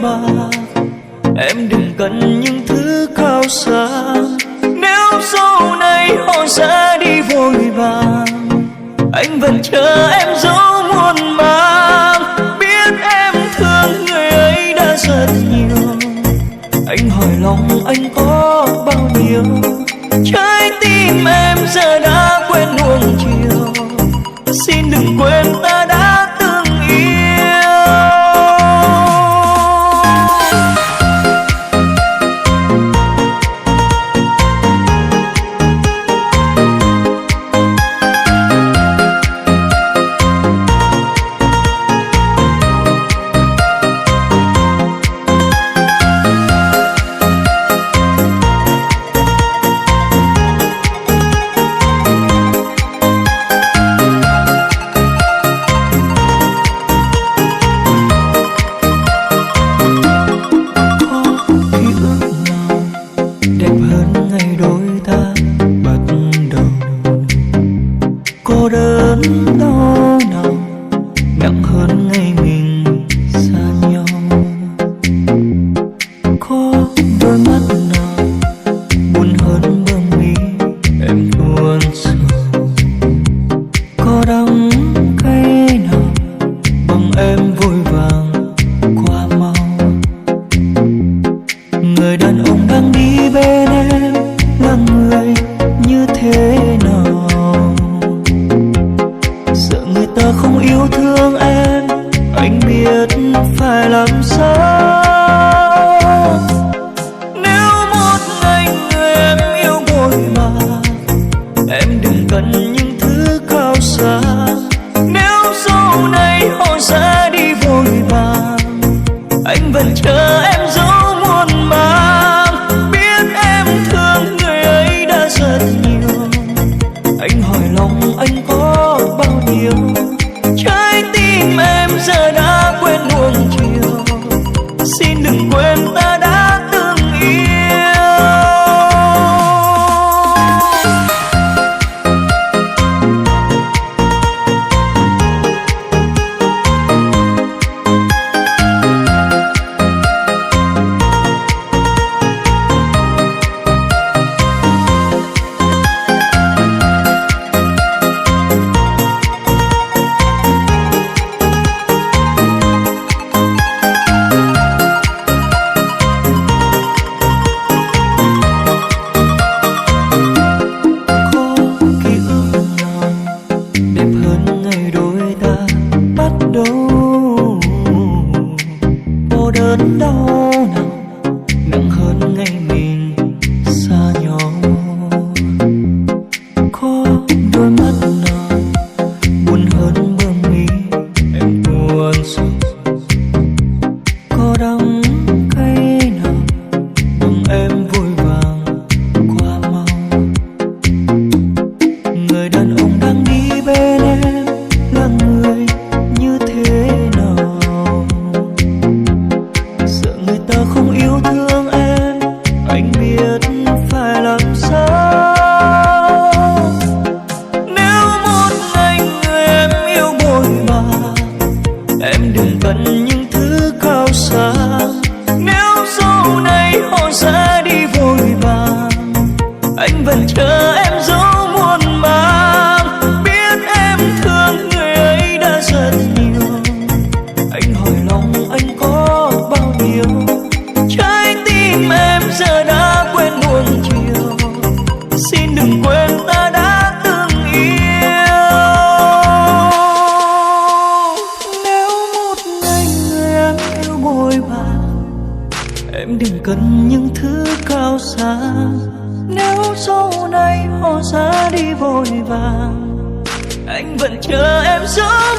bạc. Em đừng cần những thứ cao xa, nếu sau này họ sẽ đi vội vàng. Anh vẫn chờ em dấu muôn màng, biết em thương người ấy đã rất nhiều. Anh hỏi lòng anh có bao nhiêu, trái tim em giờ đã quên nuông chiều. Xin đừng quên ta đã từng yêu. Cô đơn đau nào nặng hơn ngày mình xa nhau. Có đôi mắt nào buồn hơn bờ mi em buồn sầu. Có đắng cay nào bằng em vội vàng qua mau. Người đàn ông đang đi bên em là người như thế nào? Sợ người ta không yêu thương em, anh biết phải làm sao. Nếu một ngày người em yêu vội vàng, em đừng cần những thứ cao xa. Nếu sau này họ sẽ đi vội vàng, anh vẫn chờ em dấu muôn màng, biết em thương người ấy đã rất nhiều. Anh hỏi lòng anh có bao nhiêu, trái tim em giờ đã quên nuông chiều. Xin đừng quên ta đã từng yêu. Cô đơn đau nào nặng hơn ngày mình xa nhau. Có đôi mắt nào buồn hơn bờ mi em buồn sầu. Có đắng cay nào bằng em vội vàng qua mau. Người đàn ông đang đi bên em là người như thế nào? Sợ người ta không yêu thương em, anh biết phải làm sao. Nếu một ngày người em yêu vội vàng, em đừng cần những thứ cao xa. Nếu sau này họ sẽ đi vội vàng, anh vẫn chờ em dấu muôn màng, biết em thương người ấy đã rất nhiều. Anh hỏi lòng anh có bao nhiêu, trái tim em giờ đã quên nuông chiều. Xin đừng quên ta đã từng yêu. Nếu một ngày người em yêu vội vàng, em đừng cần những thứ cao xa. Nếu sau này họ sẽ đi vội vàng, anh vẫn chờ em sớm.